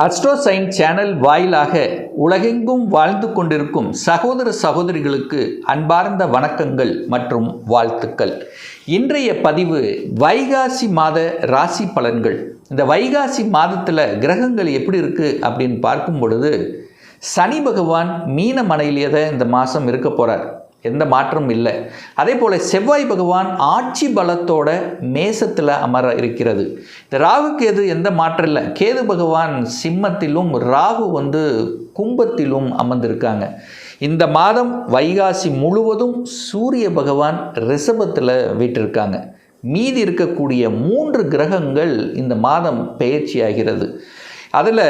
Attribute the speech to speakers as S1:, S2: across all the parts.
S1: அஸ்ட்ரோசைன் channel வாயிலாக உலகெங்கும் வாழ்ந்து கொண்டிருக்கும் சகோதர சகோதரிகளுக்கு அன்பார்ந்த வணக்கங்கள் மற்றும் வாழ்த்துக்கள். இன்றைய பதிவு வைகாசி மாத ராசி பலன்கள். இந்த வைகாசி மாதத்தில் கிரகங்கள் எப்படி இருக்குது அப்படின்னு பார்க்கும் பொழுது, சனி பகவான் மீன மனையிலேயே தான் இந்த மாதம் இருக்க போகிறார், எந்த மாற்றமும் இல்லை. அதே போல் செவ்வாய் பகவான் ஆட்சி பலத்தோட மேசத்தில் அமர இருக்கிறது. இந்த ராகு கேது எந்த மாற்றம் இல்லை. கேது பகவான் சிம்மத்திலும் ராகு கும்பத்திலும் அமர்ந்திருக்காங்க. இந்த மாதம் வைகாசி முழுவதும் சூரிய பகவான் ரிஷபத்தில் வீற்றிருக்காங்க. மீதி இருக்கக்கூடிய 3 கிரகங்கள் இந்த மாதம் பெயர்ச்சி ஆகிறது. அதில்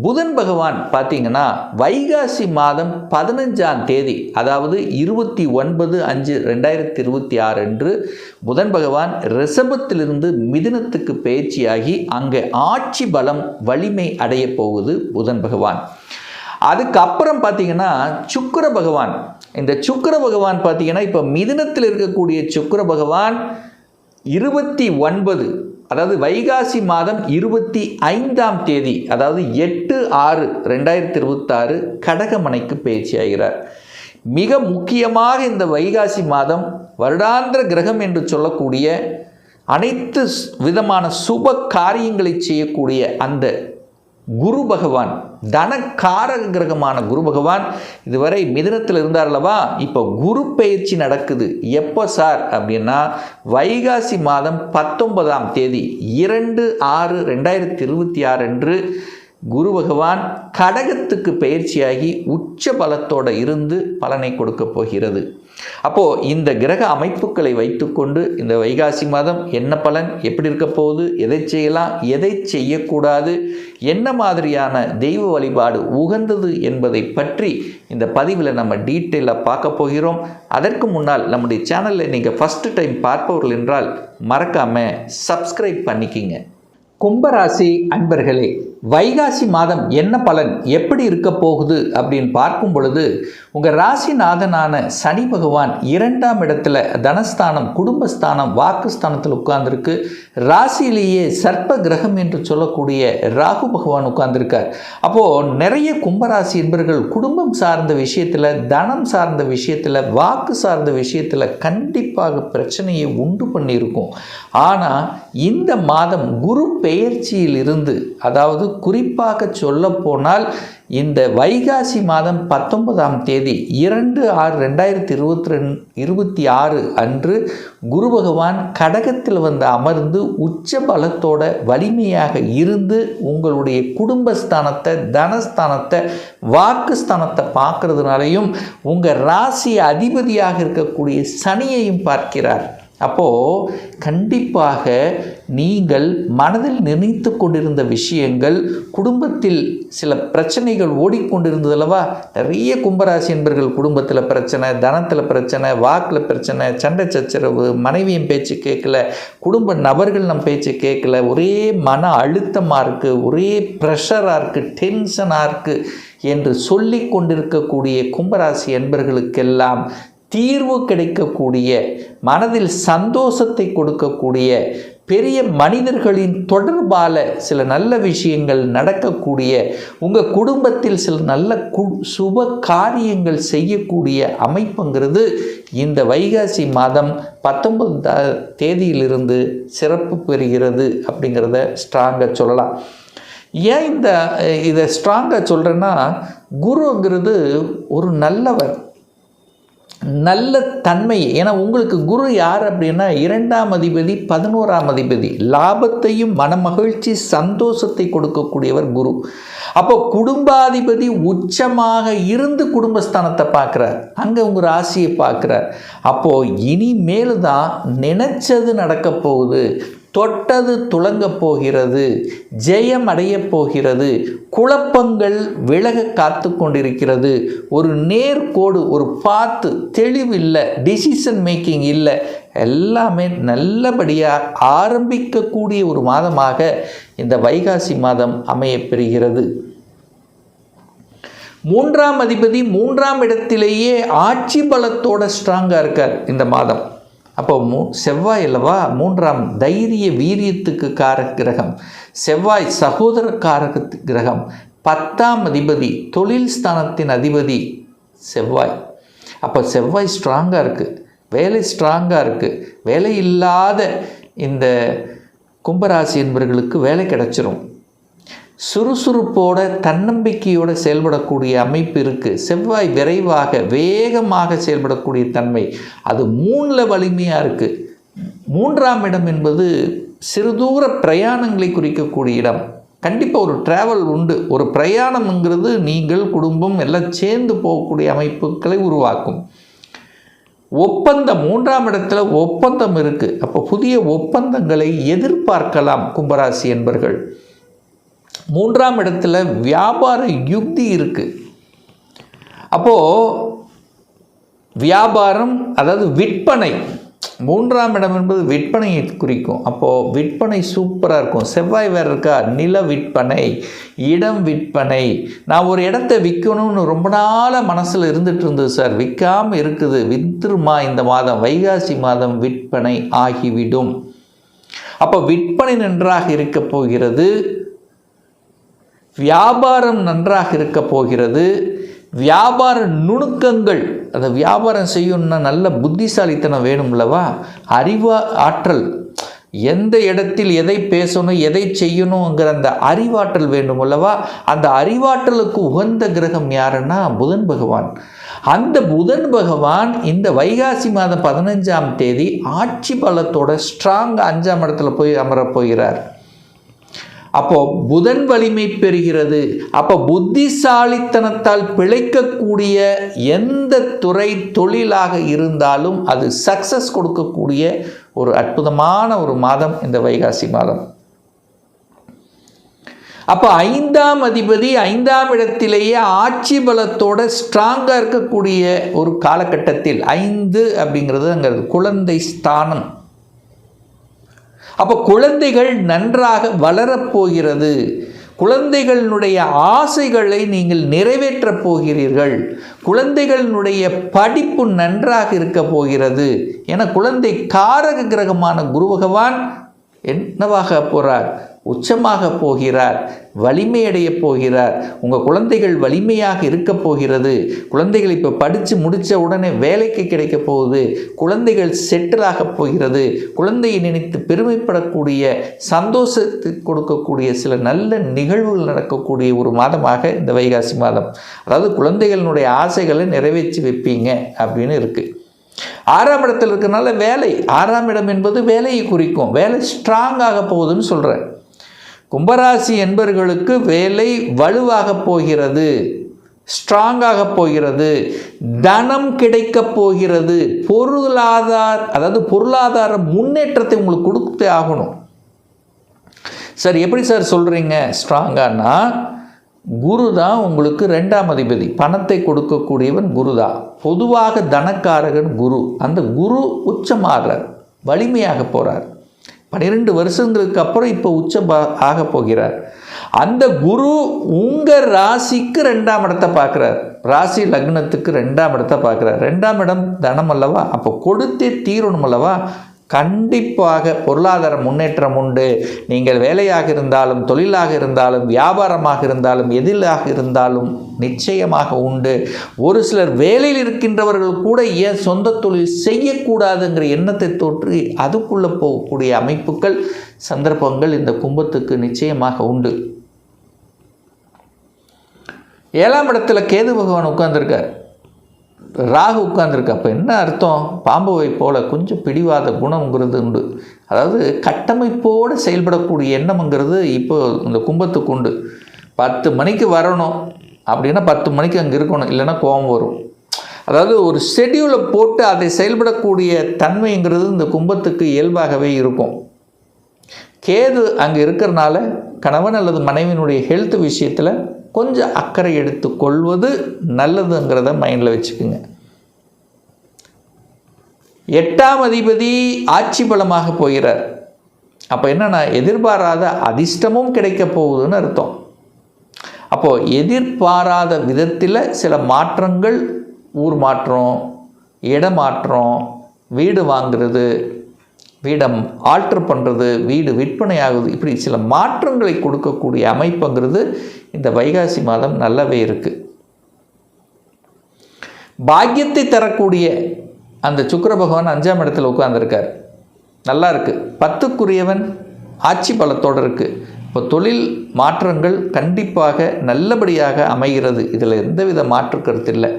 S1: புதன் பகவான் பார்த்தீங்கன்னா வைகாசி மாதம் 15ஆம் தேதி, அதாவது 29/5/2026 அன்று புதன் பகவான் ரிஷபத்திலிருந்து மிதுனத்துக்கு பயிற்சியாகி அங்கே ஆட்சி பலம் வலிமை அடைய போகுது புதன் பகவான். அதுக்கப்புறம் பார்த்தீங்கன்னா சுக்கிர பகவான், இந்த சுக்கிர பகவான் பார்த்தீங்கன்னா இப்போ மிதுனத்தில் இருக்கக்கூடிய சுக்கிர பகவான் 29, அதாவது வைகாசி மாதம் 25ஆம் தேதி, அதாவது 8/6/2026 கடகமனைக்கு பயிற்சி ஆகிறார். மிக முக்கியமாக இந்த வைகாசி மாதம் வருடாந்திர கிரகம் என்று சொல்லக்கூடிய அனைத்து விதமான சுப காரியங்களை செய்யக்கூடிய அந்த குரு பகவான், தனக்காரக கிரகமான குரு பகவான் இதுவரை மிதுனத்தில் இருந்தார் அல்லவா, இப்போ குரு பெயர்ச்சி நடக்குது. எப்போ சார் அப்படின்னா வைகாசி மாதம் 19ஆம் தேதி 2/6/2026 அன்று குரு பகவான் கடகத்துக்கு பயிற்சியாகி உச்ச பலத்தோடு இருந்து பலனை கொடுக்க போகிறது. அப்போது இந்த கிரக அமைப்புகளை வைத்துக்கொண்டு இந்த வைகாசி மாதம் என்ன பலன், எப்படி இருக்க போகுது, எதை செய்யலாம், எதை செய்யக்கூடாது, என்ன மாதிரியான தெய்வ வழிபாடு உகந்தது என்பதை பற்றி இந்த பதிவில் நம்ம டீட்டெயிலாக பார்க்க போகிறோம். அதற்கு முன்னால் நம்முடைய சேனலில் நீங்கள் ஃபஸ்ட்டு டைம் பார்ப்பவர்கள் என்றால் மறக்காமல் சப்ஸ்கிரைப் பண்ணிக்கிங்க. கும்பராசி அன்பர்களே, வைகாசி மாதம் என்ன பலன், எப்படி இருக்க போகுது அப்படின்னு பார்க்கும் பொழுது, உங்கள் ராசிநாதனான சனி பகவான் 2ஆம் இடத்துல தனஸ்தானம், குடும்பஸ்தானம், வாக்குஸ்தானத்தில் உட்கார்ந்துருக்கு. ராசியிலேயே சர்ப்ப கிரகம் என்று சொல்லக்கூடிய ராகு பகவான் உட்கார்ந்துருக்கார். அப்போது நிறைய கும்பராசி என்பர்கள் குடும்பம் சார்ந்த விஷயத்தில், தனம் சார்ந்த விஷயத்தில், வாக்கு சார்ந்த விஷயத்தில் கண்டிப்பாக பிரச்சனையை உண்டு பண்ணியிருக்கும். ஆனால் இந்த மாதம் குரு பெயர்ச்சியில் இருந்து, அதாவது குறிப்பாக சொல்ல போனால் இந்த வைகாசி மாதம் 19ஆம் தேதி 2/6/2026 அன்று குரு பகவான் கடகத்தில் அமர்ந்து உச்ச பலத்தோட வலிமையாக இருந்து உங்களுடைய குடும்பஸ்தானத்தை, தனஸ்தானத்தை, வாக்குஸ்தானத்தை பார்க்கறதுனாலையும் உங்கள் ராசி அதிபதியாக இருக்கக்கூடிய சனியையும் பார்க்கிறார். அப்போது கண்டிப்பாக நீங்கள் மனதில் நினைத்து கொண்டிருந்த விஷயங்கள், குடும்பத்தில் சில பிரச்சனைகள் ஓடிக்கொண்டிருந்தது அல்லவா. நிறைய கும்பராசி என்பர்கள் குடும்பத்தில் பிரச்சனை, தனத்தில் பிரச்சனை, வாக்கில் பிரச்சனை, சண்டை சச்சரவு, மனைவியின் பேச்சு கேட்கல, குடும்ப நபர்கள் நம் பேச்சு கேட்கல, ஒரே மன அழுத்தமாக இருக்குது, ஒரே ப்ரெஷராக இருக்குது, டென்ஷனாக இருக்குது என்று சொல்லி கொண்டிருக்கக்கூடிய கும்பராசி என்பர்களுக்கெல்லாம் தீர்வு கிடைக்கக்கூடிய, மனதில் சந்தோஷத்தை கொடுக்கக்கூடிய, பெரிய மனிதர்களின் தொடர்பால் சில நல்ல விஷயங்கள் நடக்கக்கூடிய, உங்கள் குடும்பத்தில் சில நல்ல சுப காரியங்கள் செய்யக்கூடிய அமைப்புங்கிறது இந்த வைகாசி மாதம் 19ஆம் தேதியிலிருந்து சிறப்பு பெறுகிறது அப்படிங்கிறத ஸ்ட்ராங்காக சொல்லலாம். ஏன் இதை ஸ்ட்ராங்காக சொல்கிறேன்னா, குருங்கிறது ஒரு நல்லவர், நல்ல தன்மை. ஏன்னா உங்களுக்கு குரு யார் அப்படின்னா 2ஆம் அதிபதி, 11ஆம் அதிபதி, லாபத்தையும் மனமகிழ்ச்சி சந்தோஷத்தை கொடுக்கக்கூடியவர் குரு. அப்போ குடும்பாதிபதி உச்சமாக இருந்து குடும்பஸ்தானத்தை பார்க்குறார், அங்கே உங்கள் ராசியை பார்க்குறார். அப்போது இனிமேல் தான் நினைச்சது நடக்க போகுது, தொட்டது துளங்க போகிறது, ஜெயம் அடைய போகிறது, குழப்பங்கள் விலக காத்து கொண்டிருக்கிறது, ஒரு நேர்கோடு, ஒரு பாத்து தெளிவு இல்லை, டிசிஷன் மேக்கிங் இல்லை, எல்லாமே நல்லபடியாக ஆரம்பிக்கக்கூடிய ஒரு மாதமாக இந்த வைகாசி மாதம் அமையப்பெறுகிறது. 3ஆம் அதிபதி 3ஆம் இடத்திலேயே ஆட்சி பலத்தோட ஸ்ட்ராங்காக இருக்கார் இந்த மாதம். அப்போ செவ்வாய் அல்லவா 3ஆம் தைரிய வீரியத்துக்கு காரக கிரகம், செவ்வாய் சகோதர காரக கிரகம், 10ஆம் அதிபதி, தொழில் ஸ்தானத்தின் அதிபதி செவ்வாய். அப்போ செவ்வாய் ஸ்ட்ராங்காக இருக்குது, வேலை ஸ்ட்ராங்காக இருக்குது. வேலை இல்லாத இந்த கும்பராசி என்பவர்களுக்கு வேலை கிடைச்சிரும். சுறுசுறுப்போட தன்னம்பிக்கையோடு செயல்படக்கூடிய அமைப்பு இருக்குது. செவ்வாய் விரைவாக வேகமாக செயல்படக்கூடிய தன்மை, அது 3ல் வலிமையாக இருக்குது. 3ஆம் இடம் என்பது சிறுதூர பிரயாணங்களை குறிக்கக்கூடிய இடம். கண்டிப்பாக ஒரு ட்ராவல் உண்டு. ஒரு பிரயாணம்ங்கிறது நீங்கள் குடும்பம் எல்லாம் சேர்ந்து போகக்கூடிய அமைப்புகளை உருவாக்கும். ஒப்பந்தம் 3ஆம் இடத்துல ஒப்பந்தம் இருக்குது. அப்போ புதிய ஒப்பந்தங்களை எதிர்பார்க்கலாம் கும்பராசி என்பர்கள். 3ஆம் இடத்துல வியாபார யுக்தி இருக்குது. அப்போது வியாபாரம், அதாவது விற்பனை, 3ஆம் இடம் என்பது விற்பனையை குறிக்கும். அப்போது விற்பனை சூப்பராக இருக்கும். செவ்வாய் வேறு இருக்கா, நில விற்பனை, இடம் விற்பனை. நான் ஒரு இடத்த விற்கணும்னு ரொம்ப நாளாக மனசில் இருந்துகிட்டு இருந்தது சார், விற்காமல் இருக்குது, விற்றுருமா இந்த மாதம், வைகாசி மாதம் விற்பனை ஆகிவிடும். அப்போ விற்பனை நன்றாக இருக்க போகிறது, வியாபாரம் நன்றாக இருக்க போகிறது. வியாபார நுணுக்கங்கள், அந்த வியாபாரம் செய்யணும்னா நல்ல புத்திசாலித்தனம் வேணும்லவா, ஆற்றல், எந்த இடத்தில் எதை பேசணும் எதை செய்யணுங்கிற அந்த அறிவாற்றல் வேண்டும் அல்லவா. அந்த அறிவாற்றலுக்கு உகந்த கிரகம் யாருன்னா புதன் பகவான். அந்த புதன் பகவான் இந்த வைகாசி மாதம் 15ஆம் தேதி ஆட்சி பலத்தோட ஸ்ட்ராங்காக 5ஆம் இடத்துல போய் அமரப் போகிறார். அப்போ புதன் வலிமை பெறுகிறது. அப்போ புத்திசாலித்தனத்தால் பிழைக்கக்கூடிய எந்த துறை தொழிலாக இருந்தாலும் அது சக்சஸ் கொடுக்கக்கூடிய ஒரு அற்புதமான ஒரு மாதம் இந்த வைகாசி மாதம். அப்போ 5ஆம் அதிபதி 5ஆம் இடத்திலேயே ஆட்சி பலத்தோட ஸ்ட்ராங்காக இருக்கக்கூடிய ஒரு காலகட்டத்தில், 5 அப்படிங்கிறது அங்கே குழந்தை ஸ்தானம். அப்போ குழந்தைகள் நன்றாக வளரப்போகிறது. குழந்தைகளினுடைய ஆசைகளை நீங்கள் நிறைவேற்றப் போகிறீர்கள். குழந்தைகளினுடைய படிப்பு நன்றாக இருக்க போகிறது. என குழந்தை காரக கிரகமான குரு பகவான் என்னவாக போகிறார், உச்சமாக போகிறார், வலிமையடைய போகிறார். உங்கள் குழந்தைகள் வலிமையாக இருக்க போகிறது. குழந்தைகள் இப்போ படித்து முடித்த உடனே வேலைக்கு கிடைக்க போகுது. குழந்தைகள் செட்டிலாக போகிறது. குழந்தையை நினைத்து பெருமைப்படக்கூடிய, சந்தோஷத்தை கொடுக்கக்கூடிய சில நல்ல நிகழ்வுகள் நடக்கக்கூடிய ஒரு மாதமாக இந்த வைகாசி மாதம். அதாவது குழந்தைகளினுடைய ஆசைகளை நிறைவேற்றி வைப்பீங்க அப்படின்னு இருக்குது. 6ஆம் இடத்தில் இருக்கிறனால வேலை, 6ஆம் இடம் என்பது வேலையை குறிக்கும். வேலை ஸ்ட்ராங்காக போகுதுன்னு சொல்கிறேன். கும்பராசி என்பவர்களுக்கு வேலை வலுவாக போகிறது, ஸ்ட்ராங்காக போகிறது, தனம் கிடைக்க போகிறது. பொருளாதார முன்னேற்றத்தை உங்களுக்கு கொடுத்தே ஆகணும். சார் எப்படி சார் சொல்கிறீங்க ஸ்ட்ராங்கானா, குரு தான் உங்களுக்கு 2ஆம் அதிபதி, பணத்தை கொடுக்கக்கூடியவன் குரு தான். பொதுவாக தனக்காரகன் குரு. அந்த குரு உச்சமாகிறார், வலிமையாக போகிறார். 12 வருஷங்களுக்கு அப்புறம் இப்போ ஆக போகிறார். அந்த குரு உங்கள் ராசிக்கு 2ஆம் இடத்தை பார்க்குறார். ராசி லக்னத்துக்கு 2ஆம் இடத்தை பார்க்குறார். 2ஆம் இடம் தனம் அல்லவா, அப்போ கொடுத்தே தீரணும் அல்லவா. கண்டிப்பாக பொருளாதார முன்னேற்றம் உண்டு. நீங்கள் வேலையாக இருந்தாலும், தொழிலாக இருந்தாலும், வியாபாரமாக இருந்தாலும், எதிலாக இருந்தாலும் நிச்சயமாக உண்டு. ஒரு சிலர் வேலையில் இருக்கின்றவர்கள் கூட ஏன் சொந்த தொழில் செய்யக்கூடாதுங்கிற எண்ணத்தை தோற்றி அதுக்குள்ளே போகக்கூடிய அமைப்புகள், சந்தர்ப்பங்கள் இந்த கும்பத்துக்கு நிச்சயமாக உண்டு. 7ஆம் இடத்துல கேது பகவான் உட்கார்ந்துருக்கார், ராகு உட்கார்ந்துருக்கு. அப்போ என்ன அர்த்தம், பாம்புவை போல கொஞ்சம் பிடிவாத குணம்ங்கிறது உண்டு. அதாவது கட்டமைப்போடு செயல்படக்கூடிய எண்ணம்ங்கிறது இப்போ இந்த கும்பத்துக்கு உண்டு. 10 மணிக்கு வரணும் அப்படின்னா 10 மணிக்கு அங்கே இருக்கணும், இல்லைன்னா கோபம் வரும். அதாவது ஒரு ஷெட்யூலை போட்டு அதை செயல்படக்கூடிய தன்மைங்கிறது இந்த கும்பத்துக்கு இயல்பாகவே இருக்கும். கேது அங்கே இருக்கிறனால கணவன் அல்லது மனைவியினுடைய ஹெல்த் விஷயத்தில் கொஞ்சம் அக்கறை எடுத்து கொள்வது நல்லதுங்கிறத மைண்டில் வச்சுக்கோங்க. 8ஆம் அதிபதி ஆட்சி பலமாக போகிறார். அப்போ என்னன்னா, எதிர்பாராத அதிர்ஷ்டமும் கிடைக்க போகுதுன்னு அர்த்தம். அப்போது எதிர்பாராத விதத்தில் சில மாற்றங்கள், ஊர் மாற்றம், இடமாற்றம், வீடு வாங்குறது, வீடை ஆல்ட்ரு பண்ணுறது, வீடு விற்பனை ஆகுது, இப்படி சில மாற்றங்களை கொடுக்கக்கூடிய அமைப்புங்கிறது இந்த வைகாசி மாதம் நல்லாவே இருக்குது. பாக்கியத்தை தரக்கூடிய அந்த சுக்கிர பகவான் 5ஆம் இடத்துல உட்கார்ந்துருக்கார், நல்லா இருக்குது. 10க்குரியவன் ஆட்சி பலத்தோடு இருக்குது. இப்போ தொழில் மாற்றங்கள் கண்டிப்பாக நல்லபடியாக அமைகிறது, இதில் எந்தவித மாற்று கருத்து இல்லை.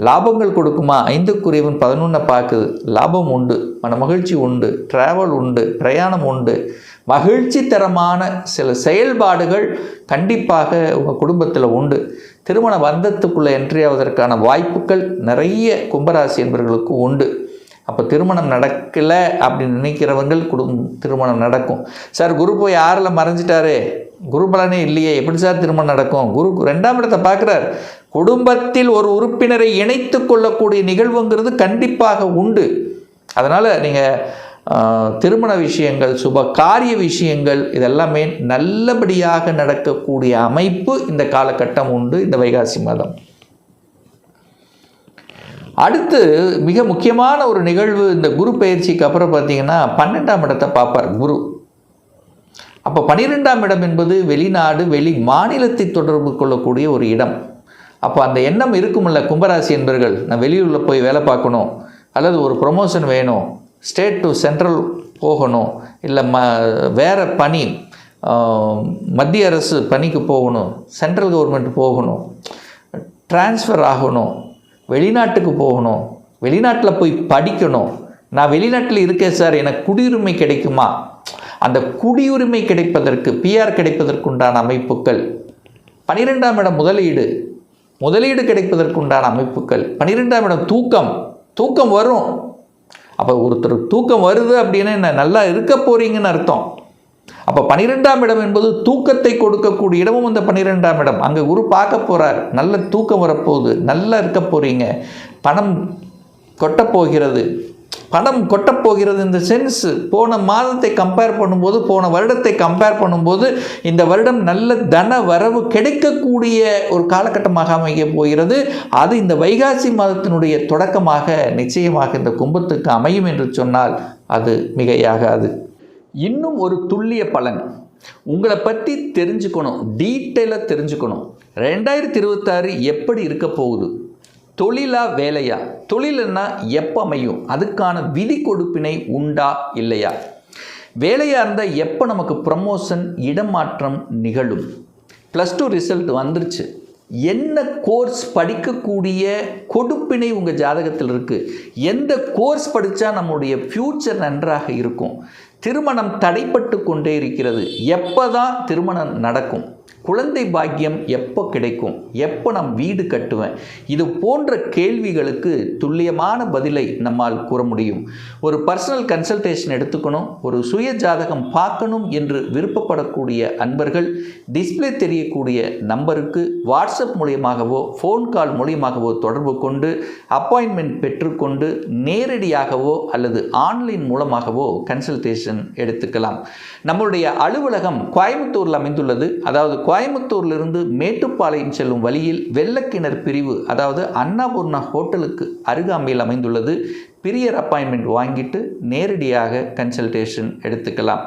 S1: லாபங்கள் கொடுக்குமா? 5க்குரியவன் 11 பார்க்குது, லாபம் உண்டு, மன மகிழ்ச்சி உண்டு, ட்ராவல் உண்டு, பிரயாணம் உண்டு, மகிழ்ச்சி தரமான சில செயல்பாடுகள் கண்டிப்பாக உங்கள் குடும்பத்தில் உண்டு. திருமண பந்தத்துக்குள்ளே என்ட்ரி ஆவதற்கான வாய்ப்புகள் நிறைய கும்பராசி என்பவர்களுக்கு உண்டு. அப்போ திருமணம் நடக்கலை அப்படின்னு நினைக்கிறவங்கள் திருமணம் நடக்கும். சார் குரு போய் 6ல் மறைஞ்சிட்டாரு, குரு பலனே இல்லையே, எப்படி சார் திருமணம் நடக்கும்? குரு 2ஆம் இடத்தை பார்க்குறார். குடும்பத்தில் ஒரு உறுப்பினரை இணைத்து கொள்ளக்கூடிய நிகழ்வுங்கிறது கண்டிப்பாக உண்டு. அதனால் நீங்கள் திருமண விஷயங்கள், சுப காரிய விஷயங்கள் இதெல்லாமே நல்லபடியாக நடக்கக்கூடிய அமைப்பு இந்த காலகட்டம் உண்டு, இந்த வைகாசி மாதம். அடுத்து மிக முக்கியமான ஒரு நிகழ்வு, இந்த குரு பயிற்சிக்கு அப்புறம் பார்த்தீங்கன்னா 12ஆம் இடத்தை பார்ப்பார் குரு. அப்போ 12ஆம் இடம் என்பது வெளிநாடு, வெளி மாநிலத்தை தொடர்பு கொள்ளக்கூடிய ஒரு இடம். அப்போ அந்த எண்ணம் இருக்குமில்ல கும்பராசி என்பவர்கள், நான் வெளியூரில் போய் வேலை பார்க்கணும், அல்லது ஒரு ப்ரொமோஷன் வேணும், ஸ்டேட் டு சென்ட்ரல் போகணும், இல்லை வேறு பணி, மத்திய அரசு பணிக்கு போகணும், சென்ட்ரல் கவர்மெண்ட் போகணும், டிரான்ஸ்ஃபர் ஆகணும், வெளிநாட்டுக்கு போகணும், வெளிநாட்டில் போய் படிக்கணும், நான் வெளிநாட்டில் இருக்கேன் சார், எனக்கு குடியுரிமை கிடைக்குமா? அந்த குடியுரிமை கிடைப்பதற்கு, பிஆர் கிடைப்பதற்குண்டான அமைப்புகள். 12ஆம் இடம் முதலீடு கிடைப்பதற்குண்டான அமைப்புகள். 12ஆம் இடம் தூக்கம் வரும். அப்போ ஒருத்தர் தூக்கம் வருது அப்படின்னா என்ன, நல்லா இருக்க போகிறீங்கன்னு அர்த்தம். அப்போ 12ஆம் இடம் என்பது தூக்கத்தை கொடுக்கக்கூடிய இடமும் இந்த 12ஆம் இடம். அங்கே குரு பார்க்க போகிறார், நல்ல தூக்கம் வரப்போகுது, நல்லா இருக்க போகிறீங்க, பணம் கொட்டப்போகிறது. இந்த சென்ஸ் போன மாதத்தை கம்பேர் பண்ணும்போது, போன வருடத்தை கம்பேர் பண்ணும்போது இந்த வருடம் நல்ல தன வரவு கிடைக்கக்கூடிய ஒரு காலகட்டமாக அமைய போகிறது. அது இந்த வைகாசி மாதத்தினுடைய தொடக்கமாக நிச்சயமாக இந்த கும்பத்துக்கு அமையும் என்று சொன்னால் அது மிகையாகாது. இன்னும் ஒரு துல்லிய பலன் உங்களை பற்றி தெரிஞ்சுக்கணும், டீட்டெயிலாக தெரிஞ்சுக்கணும். 2026 எப்படி இருக்க போகுது? தொழிலா வேலையா? தொழில்னா எப்போ அமையும்? அதுக்கான விதி கொடுப்பினை உண்டா இல்லையா? வேலையாக இருந்தால் எப்போ நமக்கு ப்ரமோஷன், இடமாற்றம் நிகழும்? +2 ரிசல்ட் வந்துருச்சு, என்ன கோர்ஸ் படிக்கக்கூடிய கொடுப்பினை உங்கள் ஜாதகத்தில் இருக்குது? எந்த கோர்ஸ் படித்தா நம்முடைய ஃப்யூச்சர் நன்றாக இருக்கும்? திருமணம் தடைப்பட்டு கொண்டே இருக்கிறது, எப்போ தான் திருமணம் நடக்கும்? குழந்தை பாக்கியம் எப்போ கிடைக்கும்? எப்போ நான் வீடு கட்டுவேன்? இது போன்ற கேள்விகளுக்கு துல்லியமான பதிலை நம்மால் கூற முடியும். ஒரு பர்சனல் கன்சல்டேஷன் எடுத்துக்கணும், ஒரு சுய ஜாதகம் பார்க்கணும் என்று விருப்பப்படக்கூடிய அன்பர்கள் டிஸ்பிளே தெரியக்கூடிய நம்பருக்கு வாட்ஸ்அப் மூலியமாகவோ ஃபோன் கால் மூலியமாகவோ தொடர்பு கொண்டு அப்பாயின்மெண்ட் பெற்றுக்கொண்டு நேரடியாகவோ அல்லது ஆன்லைன் மூலமாகவோ கன்சல்டேஷன் எடுத்துக்கலாம். நம்மளுடைய அலுவலகம் கோயம்புத்தூரில் அமைந்துள்ளது. அதாவது கோயம்புத்தூரிலிருந்து மேட்டுப்பாளையம் செல்லும் வழியில் வெள்ளக்கிணர் பிரிவு, அதாவது அன்னபூர்ணா ஹோட்டலுக்கு அருகாமையில் அமைந்துள்ளது. பிரியர் அப்பாயின்மெண்ட் வாங்கிட்டு நேரடியாக கன்சல்டேஷன் எடுத்துக்கலாம்.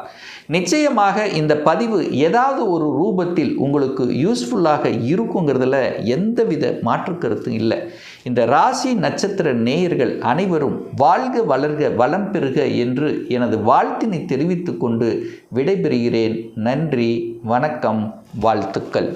S1: நிச்சயமாக இந்த பதிவு ஏதாவது ஒரு ரூபத்தில் உங்களுக்கு யூஸ்ஃபுல்லாக இருக்குங்கிறதுல எந்தவித மாற்று கருத்தும் இல்லை. இந்த ராசி நட்சத்திர நேயர்கள் அனைவரும் வாழ்க வளர்க வளம் பெறுக என்று எனது வாழ்த்தினை தெரிவித்து கொண்டு விடைபெறுகிறேன். நன்றி, வணக்கம், வாழ்த்துக்கள்.